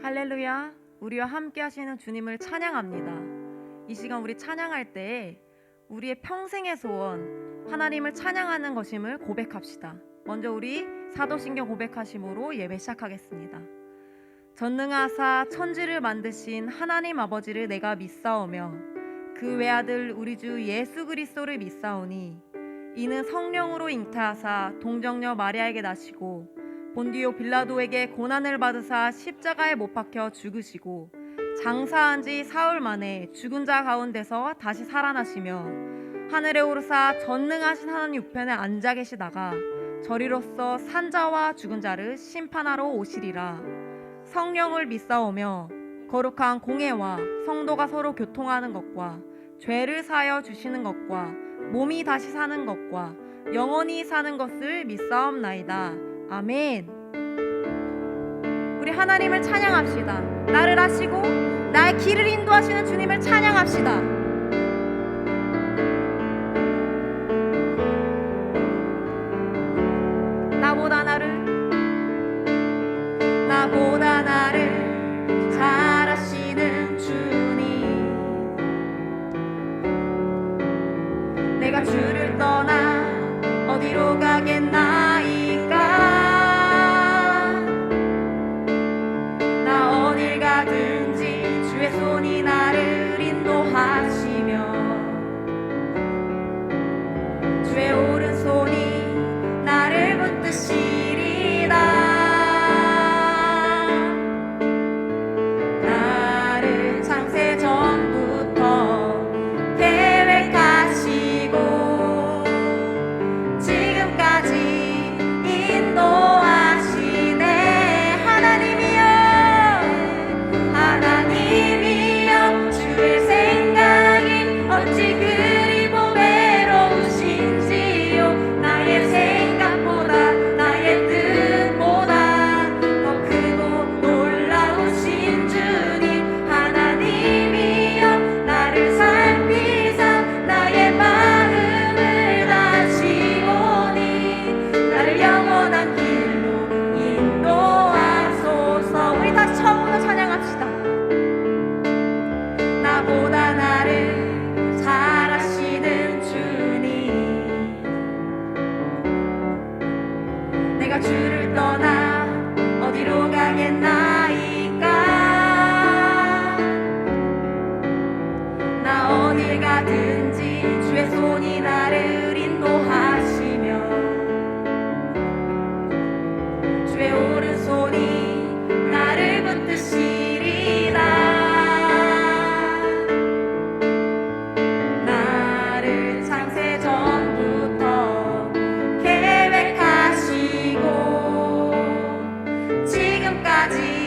할렐루야. 우리와 함께 하시는 주님을 찬양합니다. 이 시간 우리 찬양할 때 우리의 평생의 소원, 하나님을 찬양하는 것임을 고백합시다. 먼저 우리 사도신경 고백하심으로 예배 시작하겠습니다. 전능하사 천지를 만드신 하나님 아버지를 내가 믿사오며 그 외아들 우리 주 예수 그리스도를 믿사오니 이는 성령으로 잉태하사 동정녀 마리아에게 나시고 본디오 빌라도에게 고난을 받으사 십자가에 못 박혀 죽으시고 장사한 지 사흘 만에 죽은 자 가운데서 다시 살아나시며 하늘에 오르사 전능하신 하나님 우편에 앉아 계시다가 저리로서 산자와 죽은 자를 심판하러 오시리라. 성령을 믿사오며 거룩한 공회와 성도가 서로 교통하는 것과 죄를 사하여 주시는 것과 몸이 다시 사는 것과 영원히 사는 것을 믿사옵나이다. 아멘. 우리 하나님을 찬양합시다. 나를 하시고 나의 길을 인도하시는 주님을 찬양합시다. 나보다 나를 잘 아시는 주님, 내가 주를 떠나 어디로 가겠나이까. 나 어딜 가든지 주의 손이 나를 인도하시며 주의 오른손이 나를 붙드시리다. 나보다 나를 잘 아시는 주님, 내가 주를 떠나 어디로 가겠나이까. 나 어딜 가든지 주의 손이 나를 인도하시며 주의 오른손이 나를 붙드시리라. 지금까지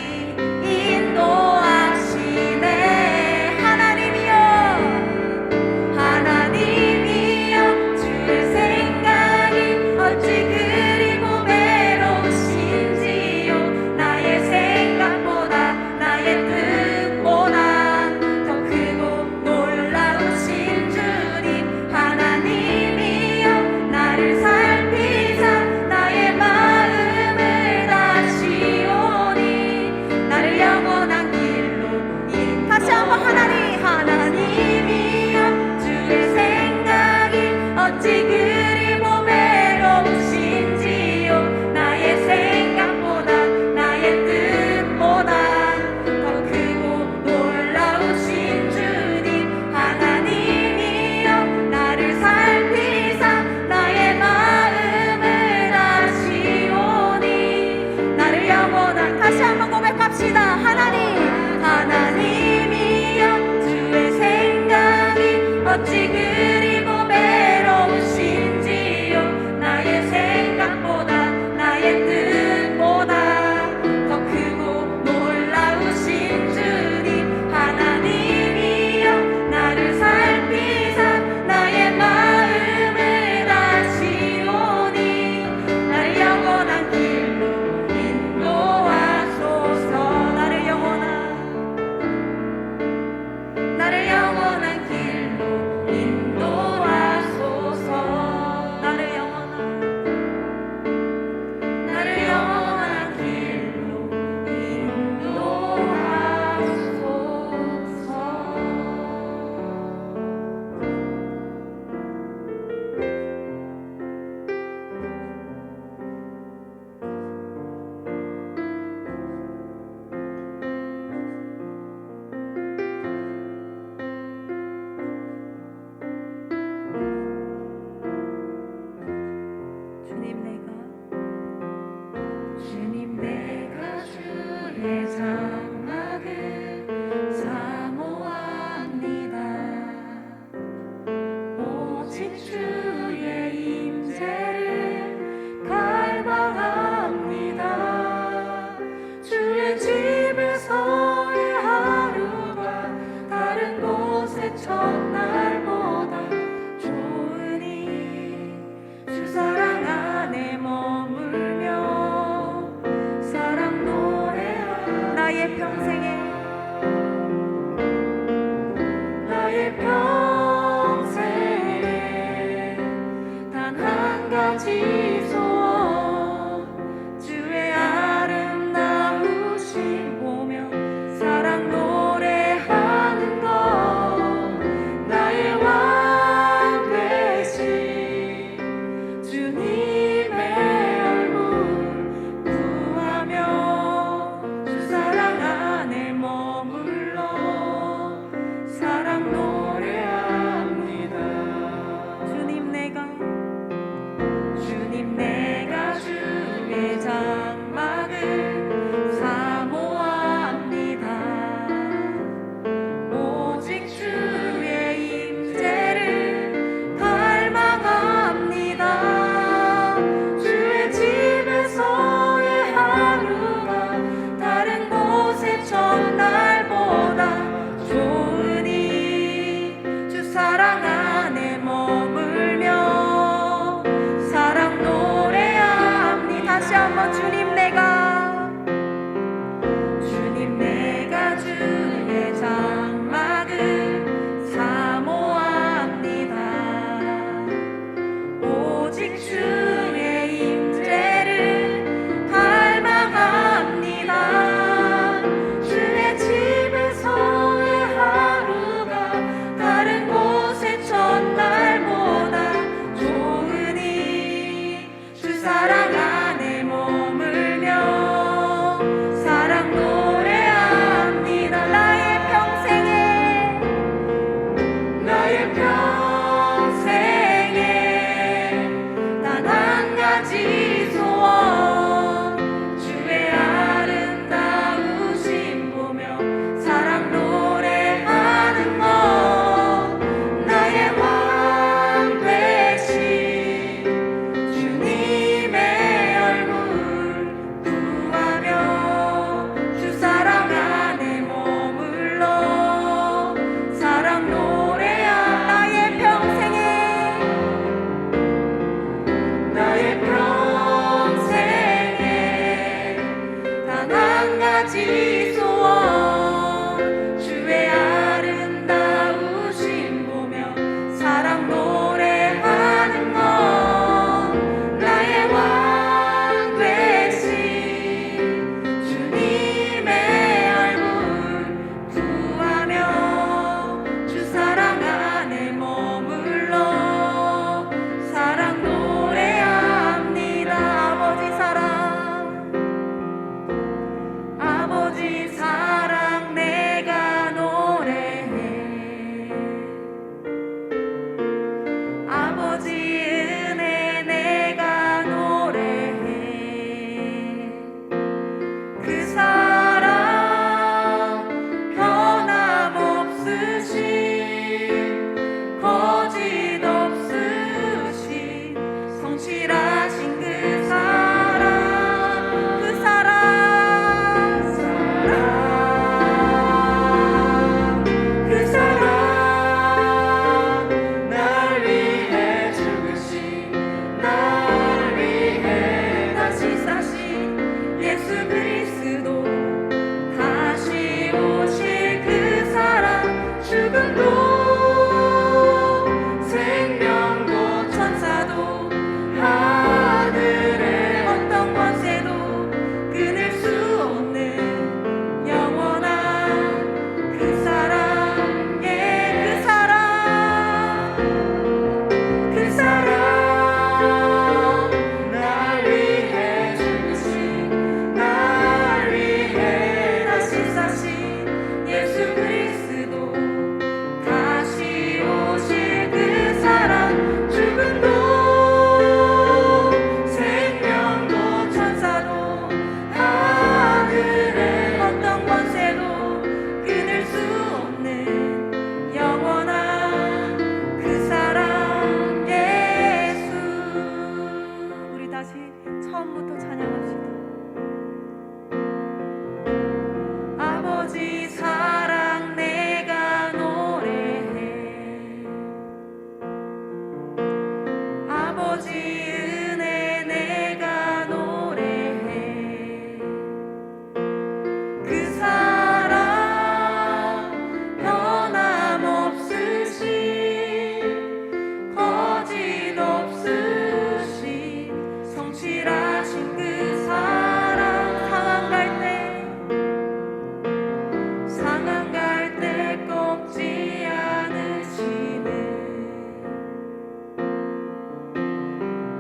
아버지 소원 주의 아름다우심 보며 사랑 노래하는 것 나의 왕 되신 주님의 얼굴 구하며 주 사랑 안에 머물러 사랑 노래합니다. 아버지 사랑 내가 노래해 아버지 은혜 내가 노래해 그 사랑 변함없으신 거짓 없으신 성실하신 그 사랑 그 사랑 그 사랑 날 위해 죽으신 날 위해 다시 사신 예수 그리스도 다시 오실 그 사랑 죽음도 생명도 천사도 하늘의 어떤 권세도 끊을 수 없는 영원한 그 사랑 예 그 사랑 그 사랑 날 위해 죽으신 날 위해 다시 사신 예수 그리스도 다시 오실 그 사랑 죽음도 생명도 천사도 하늘의 어떤 권세도 끊을 수 없는 영원한 그 사랑 예수. 우리 다시 처음부터 찬양합시다. 아버지 사랑 내가 노래해 아버지 은혜 내가 노래해 그 사랑 변함없으신 거짓 없으신 성실하신 그 사랑 상한 갈 때 꺾지 않으시는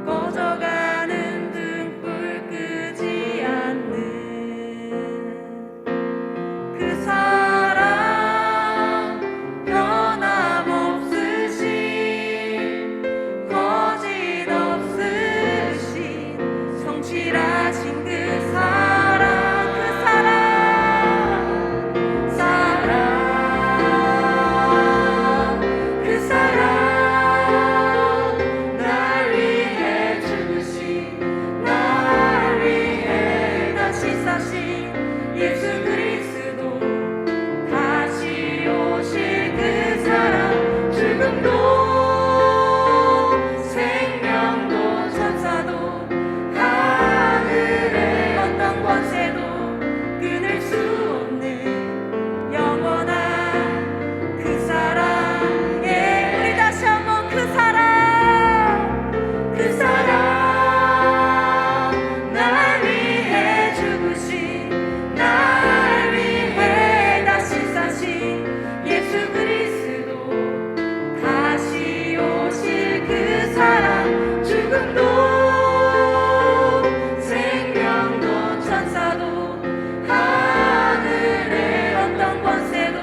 꺼져가는 등불 끄지 않는 그 사랑 변함없으신 거짓 없으신 성실하신 그 사랑 그 사랑 그 사랑 날 위해 죽으신 날 위해 다시 사신 예수 그리스도 다시 오실 그 사랑 죽음도 생명도 천사도 하늘의 어떤 권세도 끊을 수 없는 영원한 그 사랑 예 우리 다시 한번 그 사랑 그 사랑 날 위해 죽으신 날 위해 다시 사신 예수 그리스도 다시 오실 그 사랑 죽음도 생명도 천사도 하늘의 어떤 권세도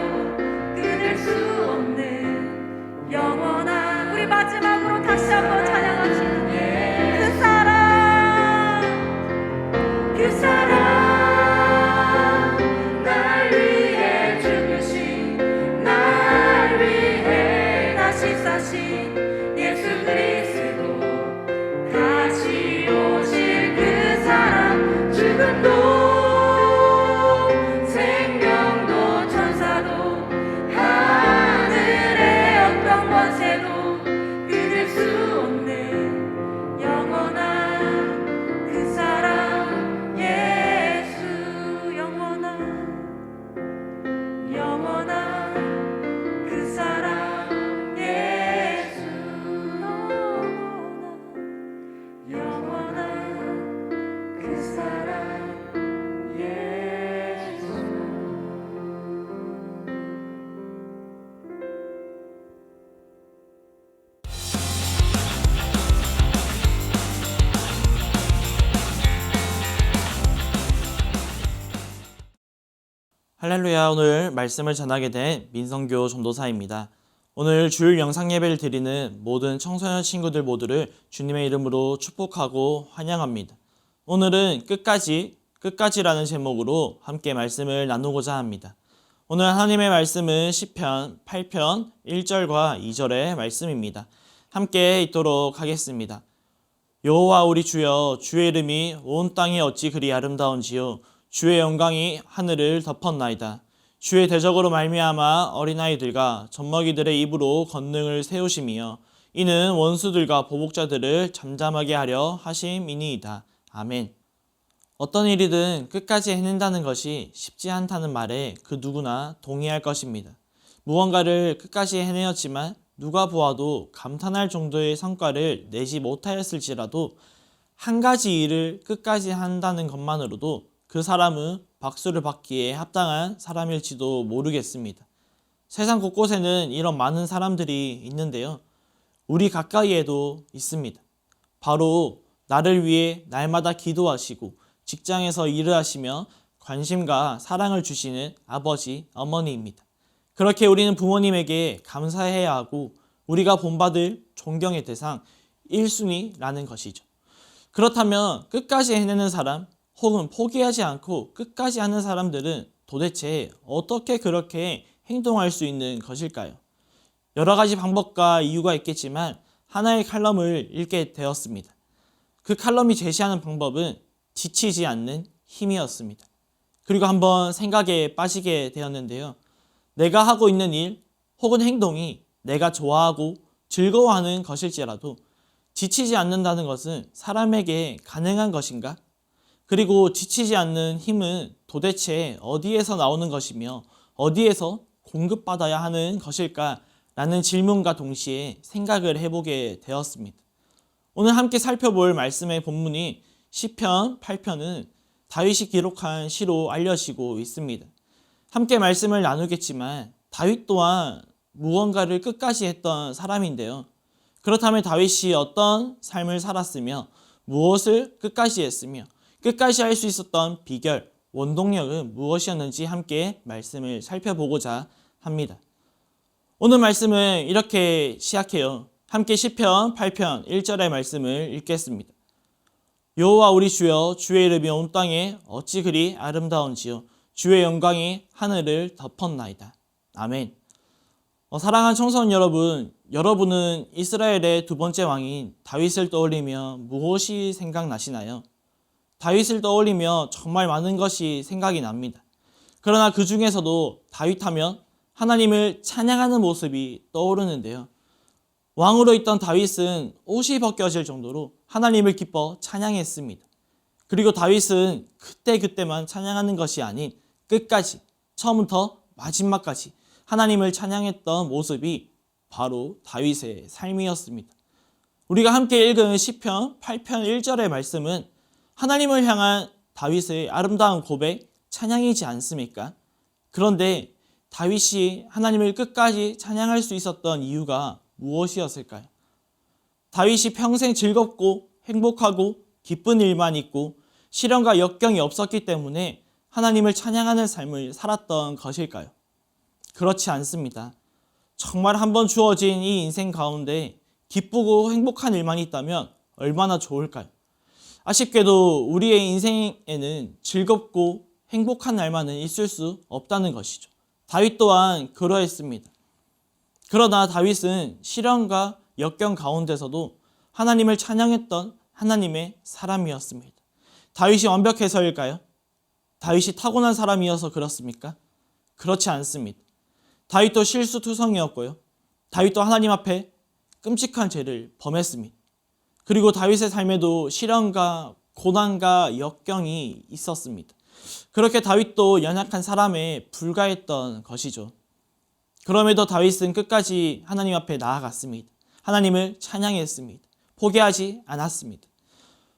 끊을 수 없는 영원한 우리 마지막으로 다시 한번 찬양합시다. 그 사랑 그 사랑 날 위해 죽으신 날 위해 다시 사신 예수 그리스도 다시 오실 그 사랑 죽음도 생명도 천사도 하늘의 어떤 권세도 끊을 수 없는 영원한 그 사랑 예 할렐루야. 오늘 말씀을 전하게 된 민성교 전도사입니다. 오늘 주일 영상 예배를 드리는 모든 청소년 친구들 모두를 주님의 이름으로 축복하고 환영합니다. 오늘은 끝까지라는 제목으로 함께 말씀을 나누고자 합니다. 오늘 하나님의 말씀은 시편 8편 1절과 2절의 말씀입니다. 함께 읽도록 하겠습니다. 여호와 우리 주여, 주의 이름이 온 땅에 어찌 그리 아름다운지요. 주의 영광이 하늘을 덮었나이다. 주의 대적으로 말미암아 어린아이들과 젖먹이들의 입으로 권능을 세우심이여 이는 원수들과 보복자들을 잠잠하게 하려 하심이니이다. 아멘. 어떤 일이든 끝까지 해낸다는 것이 쉽지 않다는 말에 그 누구나 동의할 것입니다. 무언가를 끝까지 해내었지만 누가 보아도 감탄할 정도의 성과를 내지 못하였을지라도 한 가지 일을 끝까지 한다는 것만으로도 그 사람은 박수를 받기에 합당한 사람일지도 모르겠습니다. 세상 곳곳에는 이런 많은 사람들이 있는데요. 우리 가까이에도 있습니다. 바로 나를 위해 날마다 기도하시고 직장에서 일을 하시며 관심과 사랑을 주시는 아버지, 어머니입니다. 그렇게 우리는 부모님에게 감사해야 하고 우리가 본받을 존경의 대상 1순위라는 것이죠. 그렇다면 끝까지 해내는 사람 혹은 포기하지 않고 끝까지 하는 사람들은 도대체 어떻게 그렇게 행동할 수 있는 것일까요? 여러 가지 방법과 이유가 있겠지만 하나의 칼럼을 읽게 되었습니다. 그 칼럼이 제시하는 방법은 지치지 않는 힘이었습니다. 그리고 한번 생각에 빠지게 되었는데요. 내가 하고 있는 일 혹은 행동이 내가 좋아하고 즐거워하는 것일지라도 지치지 않는다는 것은 사람에게 가능한 것인가? 그리고 지치지 않는 힘은 도대체 어디에서 나오는 것이며 어디에서 공급받아야 하는 것일까라는 질문과 동시에 생각을 해보게 되었습니다. 오늘 함께 살펴볼 말씀의 본문이 시편 8편은 다윗이 기록한 시로 알려지고 있습니다. 함께 말씀을 나누겠지만 다윗 또한 무언가를 끝까지 했던 사람인데요. 그렇다면 다윗이 어떤 삶을 살았으며 무엇을 끝까지 했으며 끝까지 할 수 있었던 비결, 원동력은 무엇이었는지 함께 말씀을 살펴보고자 합니다. 오늘 말씀은 이렇게 시작해요. 함께 시편 8편 1절의 말씀을 읽겠습니다. 여호와 우리 주여, 주의 이름이 온 땅에 어찌 그리 아름다운지요. 주의 영광이 하늘을 덮었나이다. 아멘. 사랑하는 청소년 여러분, 여러분은 이스라엘의 두 번째 왕인 다윗을 떠올리며 무엇이 생각나시나요? 다윗을 떠올리며 정말 많은 것이 생각이 납니다. 그러나 그 중에서도 다윗 하면 하나님을 찬양하는 모습이 떠오르는데요. 왕으로 있던 다윗은 옷이 벗겨질 정도로 하나님을 기뻐 찬양했습니다. 그리고 다윗은 그때그때만 찬양하는 것이 아닌 끝까지, 처음부터 마지막까지 하나님을 찬양했던 모습이 바로 다윗의 삶이었습니다. 우리가 함께 읽은 시편 8편 1절의 말씀은 하나님을 향한 다윗의 아름다운 고백, 찬양이지 않습니까? 그런데 다윗이 하나님을 끝까지 찬양할 수 있었던 이유가 무엇이었을까요? 다윗이 평생 즐겁고 행복하고 기쁜 일만 있고 시련과 역경이 없었기 때문에 하나님을 찬양하는 삶을 살았던 것일까요? 그렇지 않습니다. 정말 한번 주어진 이 인생 가운데 기쁘고 행복한 일만 있다면 얼마나 좋을까요? 아쉽게도 우리의 인생에는 즐겁고 행복한 날만은 있을 수 없다는 것이죠. 다윗 또한 그러했습니다. 그러나 다윗은 시련과 역경 가운데서도 하나님을 찬양했던 하나님의 사람이었습니다. 다윗이 완벽해서일까요? 다윗이 타고난 사람이어서 그렇습니까? 그렇지 않습니다. 다윗도 실수투성이었고요. 다윗도 하나님 앞에 끔찍한 죄를 범했습니다. 그리고 다윗의 삶에도 시련과 고난과 역경이 있었습니다. 그렇게 다윗도 연약한 사람에 불과했던 것이죠. 그럼에도 다윗은 끝까지 하나님 앞에 나아갔습니다. 하나님을 찬양했습니다. 포기하지 않았습니다.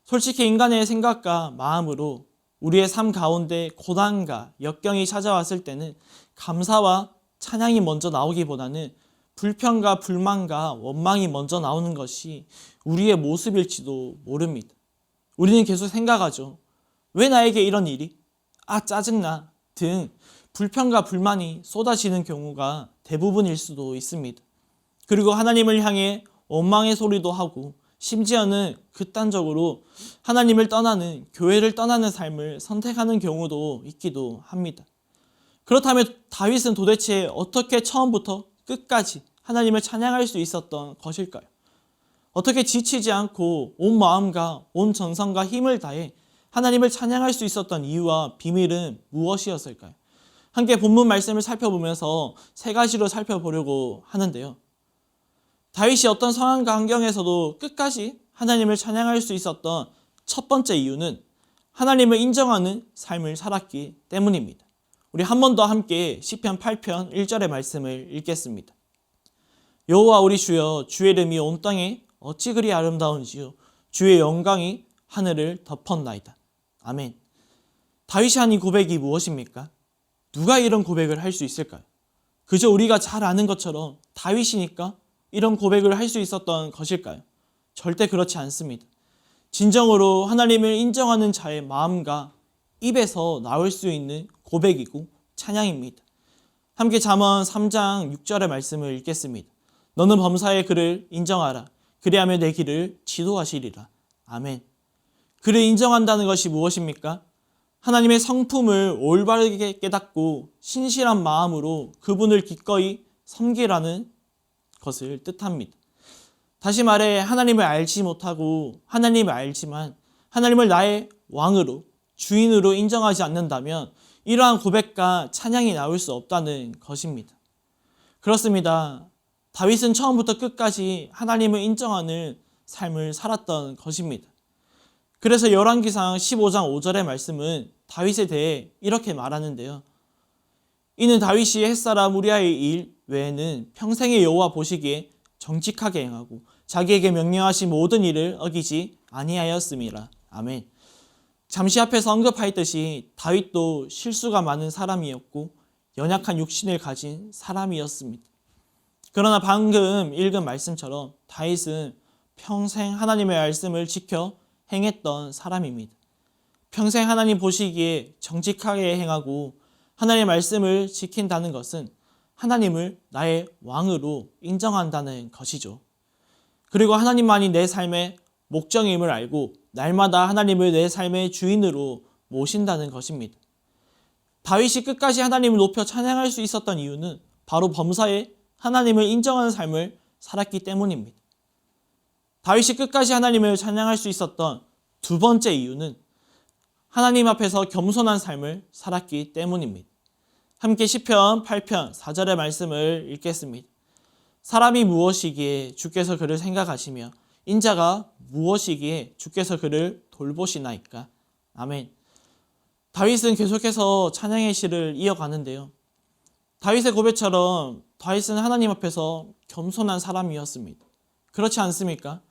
솔직히 인간의 생각과 마음으로 우리의 삶 가운데 고난과 역경이 찾아왔을 때는 감사와 찬양이 먼저 나오기보다는 불평과 불만과 원망이 먼저 나오는 것이 우리의 모습일지도 모릅니다. 우리는 계속 생각하죠. 왜 나에게 이런 일이? 아, 짜증나 등 불평과 불만이 쏟아지는 경우가 대부분일 수도 있습니다. 그리고 하나님을 향해 원망의 소리도 하고 심지어는 극단적으로 하나님을 떠나는, 교회를 떠나는 삶을 선택하는 경우도 있기도 합니다. 그렇다면 다윗은 도대체 어떻게 처음부터 끝까지 하나님을 찬양할 수 있었던 것일까요? 어떻게 지치지 않고 온 마음과 온 정성과 힘을 다해 하나님을 찬양할 수 있었던 이유와 비밀은 무엇이었을까요? 함께 본문 말씀을 살펴보면서 세 가지로 살펴보려고 하는데요. 다윗이 어떤 상황과 환경에서도 끝까지 하나님을 찬양할 수 있었던 첫 번째 이유는 하나님을 인정하는 삶을 살았기 때문입니다. 우리 한 번 더 함께 시편 8편 1절의 말씀을 읽겠습니다. 여호와 우리 주여, 주의 이름이 온 땅에 어찌 그리 아름다운지요, 주의 영광이 하늘을 덮었나이다. 아멘. 다윗이 한 이 고백이 무엇입니까? 누가 이런 고백을 할 수 있을까요? 그저 우리가 잘 아는 것처럼 다윗이니까 이런 고백을 할 수 있었던 것일까요? 절대 그렇지 않습니다. 진정으로 하나님을 인정하는 자의 마음과 입에서 나올 수 있는 고백이고 찬양입니다. 함께 잠언 3장 6절의 말씀을 읽겠습니다. 너는 범사의 그를 인정하라. 그리하면 내 길을 지도하시리라. 아멘. 그를 인정한다는 것이 무엇입니까? 하나님의 성품을 올바르게 깨닫고 신실한 마음으로 그분을 기꺼이 섬기라는 것을 뜻합니다. 다시 말해 하나님을 알지 못하고 하나님을 알지만 하나님을 나의 왕으로, 주인으로 인정하지 않는다면 이러한 고백과 찬양이 나올 수 없다는 것입니다. 그렇습니다. 다윗은 처음부터 끝까지 하나님을 인정하는 삶을 살았던 것입니다. 그래서 열왕기상 15장 5절의 말씀은 다윗에 대해 이렇게 말하는데요. 이는 다윗이 햇사람 우리아의 일 외에는 평생의 여호와 보시기에 정직하게 행하고 자기에게 명령하신 모든 일을 어기지 아니하였음이라. 아멘. 잠시 앞에서 언급하였듯이 다윗도 실수가 많은 사람이었고 연약한 육신을 가진 사람이었습니다. 그러나 방금 읽은 말씀처럼 다윗은 평생 하나님의 말씀을 지켜 행했던 사람입니다. 평생 하나님 보시기에 정직하게 행하고 하나님의 말씀을 지킨다는 것은 하나님을 나의 왕으로 인정한다는 것이죠. 그리고 하나님만이 내 삶의 목적임을 알고 날마다 하나님을 내 삶의 주인으로 모신다는 것입니다. 다윗이 끝까지 하나님을 높여 찬양할 수 있었던 이유는 바로 범사에 하나님을 인정하는 삶을 살았기 때문입니다. 다윗이 끝까지 하나님을 찬양할 수 있었던 두 번째 이유는 하나님 앞에서 겸손한 삶을 살았기 때문입니다. 함께 시편 8편 4절의 말씀을 읽겠습니다. 사람이 무엇이기에 주께서 그를 생각하시며 인자가 무엇이기에 주께서 그를 돌보시나이까. 아멘. 다윗은 계속해서 찬양의 시를 이어가는데요. 다윗의 고백처럼 다윗은 하나님 앞에서 겸손한 사람이었습니다. 그렇지 않습니까?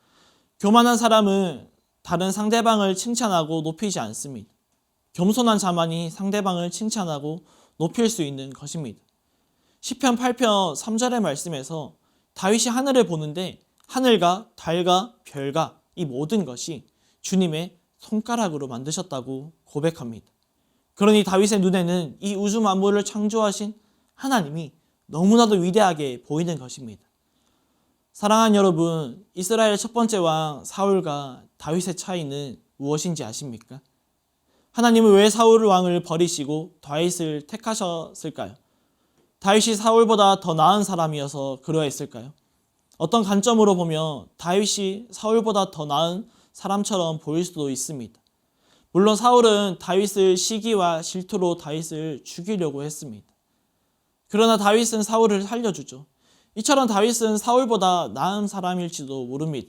교만한 사람은 다른 상대방을 칭찬하고 높이지 않습니다. 겸손한 자만이 상대방을 칭찬하고 높일 수 있는 것입니다. 시편 8편 3절의 말씀에서 다윗이 하늘을 보는데 하늘과 달과 별과 이 모든 것이 주님의 손가락으로 만드셨다고 고백합니다. 그러니 다윗의 눈에는 이 우주 만물을 창조하신 하나님이 너무나도 위대하게 보이는 것입니다. 사랑하는 여러분, 이스라엘 첫 번째 왕 사울과 다윗의 차이는 무엇인지 아십니까? 하나님은 왜 사울 왕을 버리시고 다윗을 택하셨을까요? 다윗이 사울보다 더 나은 사람이어서 그러했을까요? 어떤 관점으로 보면 다윗이 사울보다 더 나은 사람처럼 보일 수도 있습니다. 물론 사울은 다윗을 시기와 질투로 다윗을 죽이려고 했습니다. 그러나 다윗은 사울을 살려주죠. 이처럼 다윗은 사울보다 나은 사람일지도 모릅니다.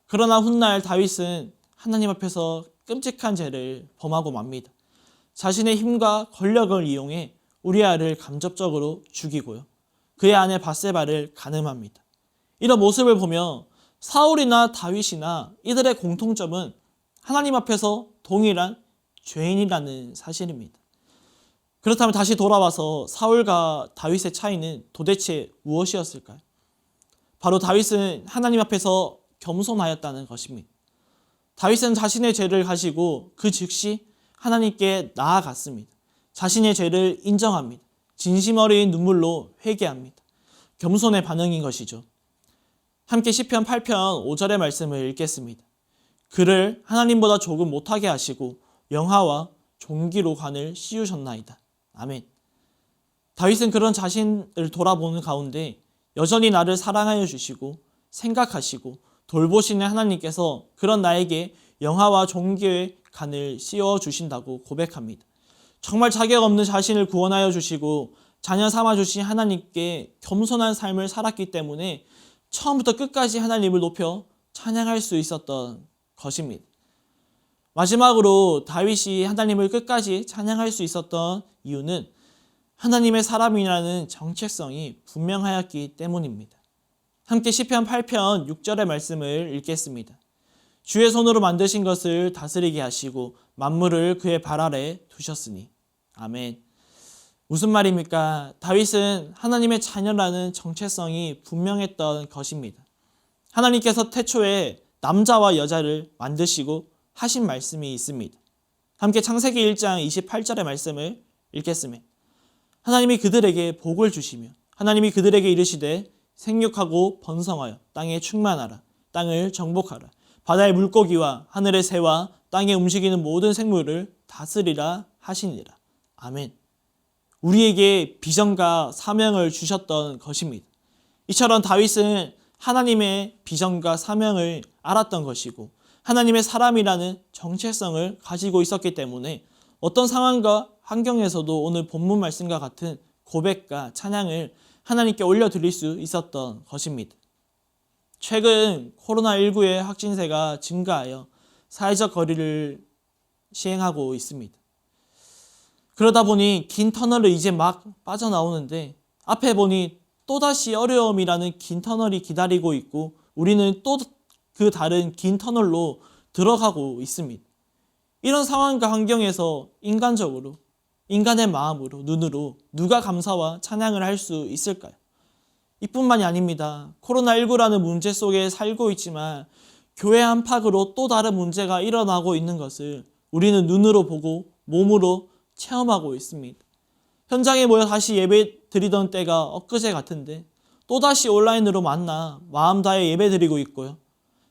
그러나 훗날 다윗은 하나님 앞에서 끔찍한 죄를 범하고 맙니다. 자신의 힘과 권력을 이용해 우리아를 간접적으로 죽이고요. 그의 아내 밧세바를 간음합니다. 이런 모습을 보며 사울이나 다윗이나 이들의 공통점은 하나님 앞에서 동일한 죄인이라는 사실입니다. 그렇다면 다시 돌아와서 사울과 다윗의 차이는 도대체 무엇이었을까요? 바로 다윗은 하나님 앞에서 겸손하였다는 것입니다. 다윗은 자신의 죄를 가지고 그 즉시 하나님께 나아갔습니다. 자신의 죄를 인정합니다. 진심 어린 눈물로 회개합니다. 겸손의 반응인 것이죠. 함께 시편 8편 5절의 말씀을 읽겠습니다. 그를 하나님보다 조금 못하게 하시고 영화와 종기로 관을 씌우셨나이다. 아멘. 다윗은 그런 자신을 돌아보는 가운데 여전히 나를 사랑하여 주시고 생각하시고 돌보시는 하나님께서 그런 나에게 영화와 종기의 관을 씌워 주신다고 고백합니다. 정말 자격 없는 자신을 구원하여 주시고 자녀 삼아 주신 하나님께 겸손한 삶을 살았기 때문에 처음부터 끝까지 하나님을 높여 찬양할 수 있었던 것입니다. 마지막으로 다윗이 하나님을 끝까지 찬양할 수 있었던 이유는 하나님의 사람이라는 정체성이 분명하였기 때문입니다. 함께 시편 8편 6절의 말씀을 읽겠습니다. 주의 손으로 만드신 것을 다스리게 하시고 만물을 그의 발 아래 두셨으니. 아멘. 무슨 말입니까? 다윗은 하나님의 자녀라는 정체성이 분명했던 것입니다. 하나님께서 태초에 남자와 여자를 만드시고 하신 말씀이 있습니다. 함께 창세기 1장 28절의 말씀을 읽겠습니다. 하나님이 그들에게 복을 주시며 하나님이 그들에게 이르시되 생육하고 번성하여 땅에 충만하라. 땅을 정복하라. 바다의 물고기와 하늘의 새와 땅에 움직이는 모든 생물을 다스리라 하시니라. 아멘. 우리에게 비전과 사명을 주셨던 것입니다. 이처럼 다윗은 하나님의 비전과 사명을 알았던 것이고 하나님의 사람이라는 정체성을 가지고 있었기 때문에 어떤 상황과 환경에서도 오늘 본문 말씀과 같은 고백과 찬양을 하나님께 올려드릴 수 있었던 것입니다. 최근 코로나19의 확진세가 증가하여 사회적 거리를 시행하고 있습니다. 그러다 보니 긴 터널을 이제 막 빠져나오는데 앞에 보니 또다시 어려움이라는 긴 터널이 기다리고 있고 우리는 또 그 다른 긴 터널로 들어가고 있습니다. 이런 상황과 환경에서 인간적으로, 인간의 마음으로, 눈으로 누가 감사와 찬양을 할 수 있을까요? 이뿐만이 아닙니다. 코로나19라는 문제 속에 살고 있지만 교회 안팎으로 또 다른 문제가 일어나고 있는 것을 우리는 눈으로 보고 몸으로 체험하고 있습니다. 현장에 모여 다시 예배 드리던 때가 엊그제 같은데 또다시 온라인으로 만나 마음 다해 예배 드리고 있고요.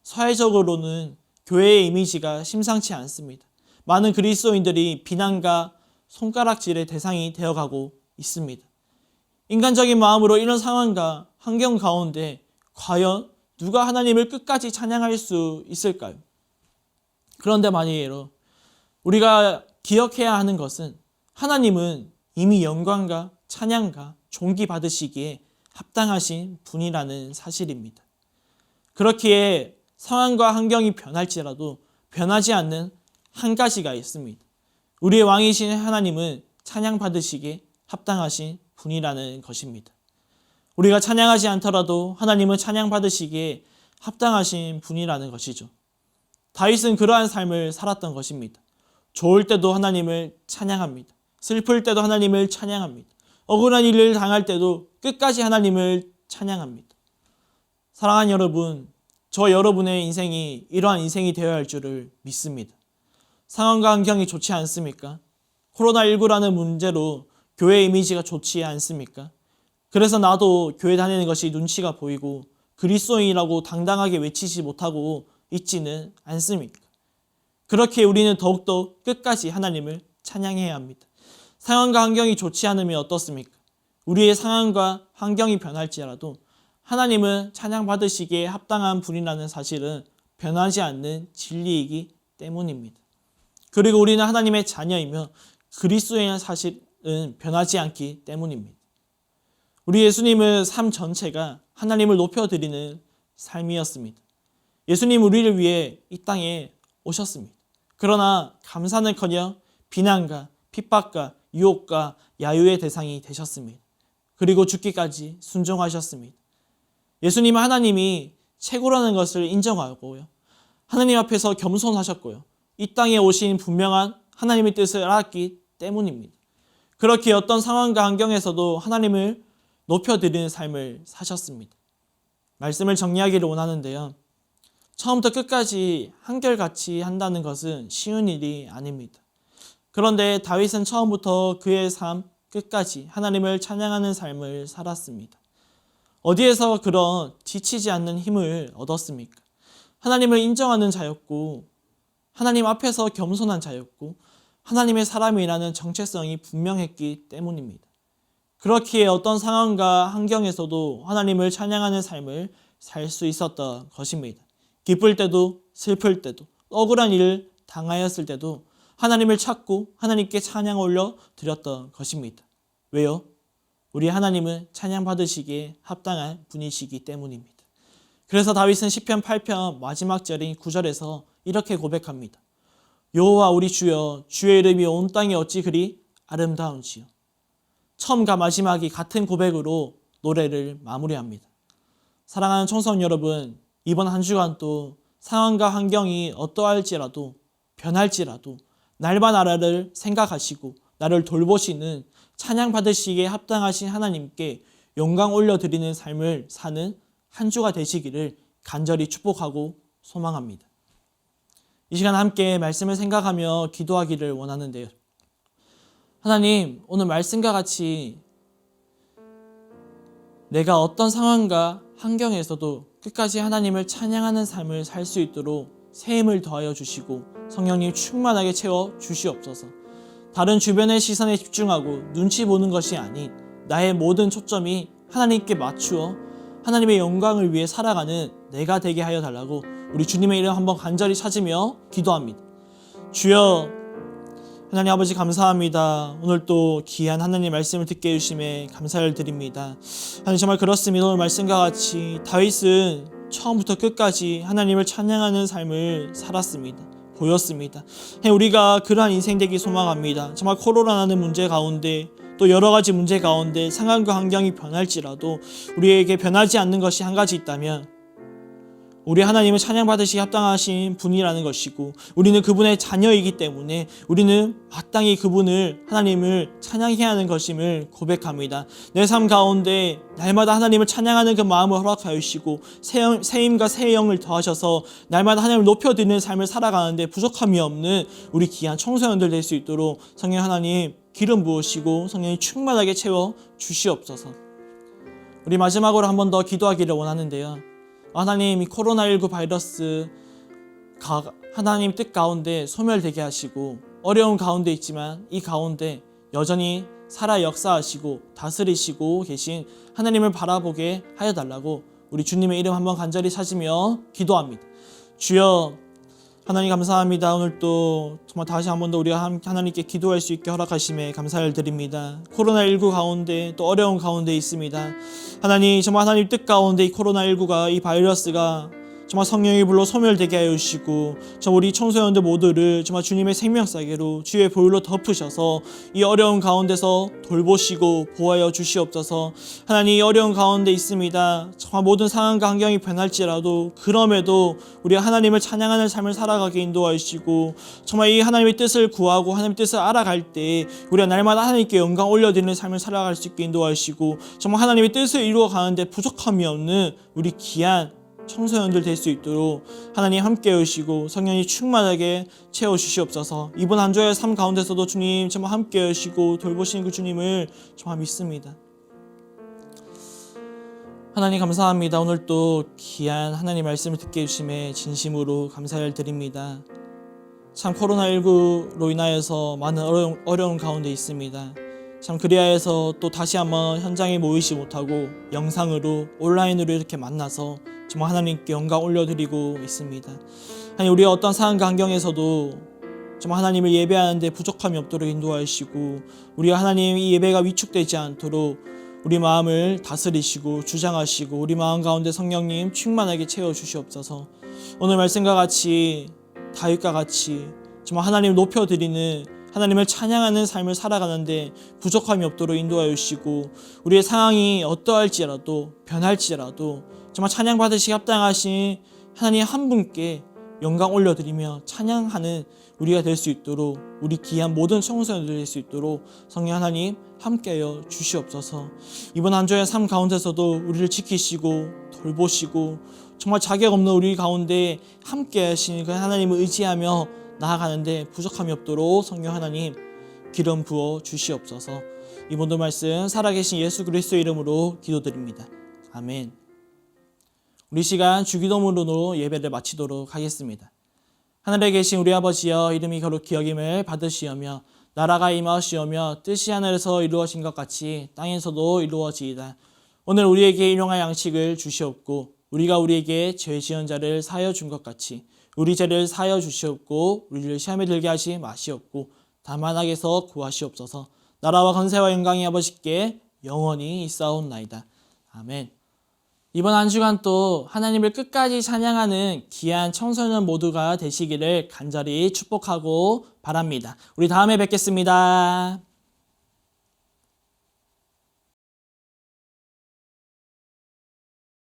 사회적으로는 교회의 이미지가 심상치 않습니다. 많은 그리스도인들이 비난과 손가락질의 대상이 되어가고 있습니다. 인간적인 마음으로 이런 상황과 환경 가운데 과연 누가 하나님을 끝까지 찬양할 수 있을까요? 그런데 말이에요. 우리가 기억해야 하는 것은 하나님은 이미 영광과 찬양과 존귀 받으시기에 합당하신 분이라는 사실입니다. 그렇기에 상황과 환경이 변할지라도 변하지 않는 한 가지가 있습니다. 우리의 왕이신 하나님은 찬양 받으시기에 합당하신 분이라는 것입니다. 우리가 찬양하지 않더라도 하나님은 찬양 받으시기에 합당하신 분이라는 것이죠. 다윗은 그러한 삶을 살았던 것입니다. 좋을 때도 하나님을 찬양합니다. 슬플 때도 하나님을 찬양합니다. 억울한 일을 당할 때도 끝까지 하나님을 찬양합니다. 사랑하는 여러분, 저 여러분의 인생이 이러한 인생이 되어야 할 줄을 믿습니다. 상황과 환경이 좋지 않습니까? 코로나19라는 문제로 교회 이미지가 좋지 않습니까? 그래서 나도 교회 다니는 것이 눈치가 보이고 그리스도인이라고 당당하게 외치지 못하고 있지는 않습니까? 그렇게 우리는 더욱더 끝까지 하나님을 찬양해야 합니다. 상황과 환경이 좋지 않으면 어떻습니까? 우리의 상황과 환경이 변할지라도 하나님은 찬양받으시기에 합당한 분이라는 사실은 변하지 않는 진리이기 때문입니다. 그리고 우리는 하나님의 자녀이며 그리스도인의 사실은 변하지 않기 때문입니다. 우리 예수님의 삶 전체가 하나님을 높여드리는 삶이었습니다. 예수님 우리를 위해 이 땅에 오셨습니다. 그러나 감사는커녕 비난과 핍박과 유혹과 야유의 대상이 되셨습니다. 그리고 죽기까지 순종하셨습니다. 예수님은 하나님이 최고라는 것을 인정하고요. 하나님 앞에서 겸손하셨고요. 이 땅에 오신 분명한 하나님의 뜻을 알았기 때문입니다. 그렇게 어떤 상황과 환경에서도 하나님을 높여드리는 삶을 사셨습니다. 말씀을 정리하기를 원하는데요. 처음부터 끝까지 한결같이 한다는 것은 쉬운 일이 아닙니다. 그런데 다윗은 처음부터 그의 삶 끝까지 하나님을 찬양하는 삶을 살았습니다. 어디에서 그런 지치지 않는 힘을 얻었습니까? 하나님을 인정하는 자였고 하나님 앞에서 겸손한 자였고 하나님의 사람이라는 정체성이 분명했기 때문입니다. 그렇기에 어떤 상황과 환경에서도 하나님을 찬양하는 삶을 살 수 있었던 것입니다. 기쁠 때도 슬플 때도 억울한 일을 당하였을 때도 하나님을 찾고 하나님께 찬양 올려 드렸던 것입니다. 왜요? 우리 하나님은 찬양 받으시기에 합당한 분이시기 때문입니다. 그래서 다윗은 시편 8편 마지막 절인 9절에서 이렇게 고백합니다. 여호와 우리 주여, 주의 이름이 온 땅에 어찌 그리 아름다운지요. 처음과 마지막이 같은 고백으로 노래를 마무리합니다. 사랑하는 청소년 여러분, 이번 한 주간도 상황과 환경이 어떠할지라도 변할지라도 날과 나라를 생각하시고 나를 돌보시는 찬양 받으시기에 합당하신 하나님께 영광 올려드리는 삶을 사는 한 주가 되시기를 간절히 축복하고 소망합니다. 이 시간 함께 말씀을 생각하며 기도하기를 원하는데요. 하나님, 오늘 말씀과 같이 내가 어떤 상황과 환경에서도 끝까지 하나님을 찬양하는 삶을 살 수 있도록 새 힘을 더하여 주시고 성령님 충만하게 채워 주시옵소서. 다른 주변의 시선에 집중하고 눈치 보는 것이 아닌 나의 모든 초점이 하나님께 맞추어 하나님의 영광을 위해 살아가는 내가 되게 하여 달라고 우리 주님의 이름 한번 간절히 찾으며 기도합니다. 주여, 하나님 아버지 감사합니다. 오늘 또 귀한 하나님 말씀을 듣게 해주심에 감사를 드립니다. 하나님 정말 그렇습니다. 오늘 말씀과 같이 다윗은 처음부터 끝까지 하나님을 찬양하는 삶을 살았습니다. 보였습니다. 우리가 그러한 인생 되기 소망합니다. 정말 코로나라는 문제 가운데 또 여러 가지 문제 가운데 상황과 환경이 변할지라도 우리에게 변하지 않는 것이 한 가지 있다면 우리 하나님은 찬양받으시기 합당하신 분이라는 것이고 우리는 그분의 자녀이기 때문에 우리는 마땅히 그분을 하나님을 찬양해야 하는 것임을 고백합니다. 내 삶 가운데 날마다 하나님을 찬양하는 그 마음을 허락하여 주시고 새 힘과 새 영을 더하셔서 날마다 하나님을 높여드리는 삶을 살아가는데 부족함이 없는 우리 귀한 청소년들 될 수 있도록 성령 하나님 기름 부으시고 성령이 충만하게 채워 주시옵소서. 우리 마지막으로 한 번 더 기도하기를 원하는데요. 하나님, 이 코로나19 바이러스가 하나님 뜻 가운데 소멸되게 하시고 어려운 가운데 있지만 이 가운데 여전히 살아 역사하시고 다스리시고 계신 하나님을 바라보게 하여 달라고 우리 주님의 이름 한번 간절히 찾으며 기도합니다. 주여, 하나님 감사합니다. 오늘 또 정말 다시 한 번 더 우리가 하나님께 기도할 수 있게 허락하심에 감사를 드립니다. 코로나19 가운데 또 어려운 가운데 있습니다. 하나님, 정말 하나님 뜻 가운데 이 코로나19가 이 바이러스가 정말 성령의 불로 소멸되게 하여 주시고 우리 청소년들 모두를 정말 주님의 생명사계로 주의 보혈로 덮으셔서 이 어려운 가운데서 돌보시고 보호하여 주시옵소서. 하나님, 이 어려운 가운데 있습니다. 정말 모든 상황과 환경이 변할지라도 그럼에도 우리가 하나님을 찬양하는 삶을 살아가게 인도하여 주시고 정말 이 하나님의 뜻을 구하고 하나님의 뜻을 알아갈 때 우리가 날마다 하나님께 영광 올려드리는 삶을 살아갈 수 있게 인도하여 주시고 정말 하나님의 뜻을 이루어 가는데 부족함이 없는 우리 귀한 청소년들 될 수 있도록 하나님 함께 해주시고 성령이 충만하게 채워주시옵소서. 이번 한 주의 삶 가운데서도 주님 정말 함께 해주시고 돌보시는 그 주님을 정말 믿습니다. 하나님 감사합니다. 오늘 또 귀한 하나님 말씀을 듣게 해주심에 진심으로 감사를 드립니다. 참 코로나19로 인하여서 많은 어려운 가운데 있습니다. 참 그리하여서 또 다시 한번 현장에 모이지 못하고 영상으로 온라인으로 이렇게 만나서 정말 하나님께 영광 올려드리고 있습니다. 하나님, 우리가 어떤 상황과 환경에서도 정말 하나님을 예배하는데 부족함이 없도록 인도하여 주시고 우리가 하나님 이 예배가 위축되지 않도록 우리 마음을 다스리시고 주장하시고 우리 마음 가운데 성령님 충만하게 채워주시옵소서. 오늘 말씀과 같이 다윗과 같이 정말 하나님을 높여드리는 하나님을 찬양하는 삶을 살아가는데 부족함이 없도록 인도하여 주시고 우리의 상황이 어떠할지라도 변할지라도 정말 찬양 받으시기 합당하신 하나님 한 분께 영광 올려드리며 찬양하는 우리가 될 수 있도록 우리 귀한 모든 청소년들 될 수 있도록 성령 하나님 함께하여 주시옵소서. 이번 한 주의 삶 가운데서도 우리를 지키시고 돌보시고 정말 자격 없는 우리 가운데 함께 하시는 그 하나님을 의지하며 나아가는데 부족함이 없도록 성령 하나님 기름 부어 주시옵소서. 이 모든 말씀 살아계신 예수 그리스도의 이름으로 기도드립니다. 아멘. 우리 시간 주기도문으로 예배를 마치도록 하겠습니다. 하늘에 계신 우리 아버지여, 이름이 거룩히 여김을 받으시오며 나라가 임하시오며 뜻이 하늘에서 이루어진 것 같이 땅에서도 이루어지이다. 오늘 우리에게 일용할 양식을 주시옵고 우리가 우리에게 죄 지은 자를 사하여 준 것 같이 우리 죄를 사하여 주시옵고 우리를 시험에 들게 하지 마시옵고 다만 악에서 구하시옵소서. 나라와 권세와 영광이 아버지께 영원히 있사옵나이다. 아멘. 이번 한 주간 또 하나님을 끝까지 찬양하는 귀한 청소년 모두가 되시기를 간절히 축복하고 바랍니다. 우리 다음에 뵙겠습니다.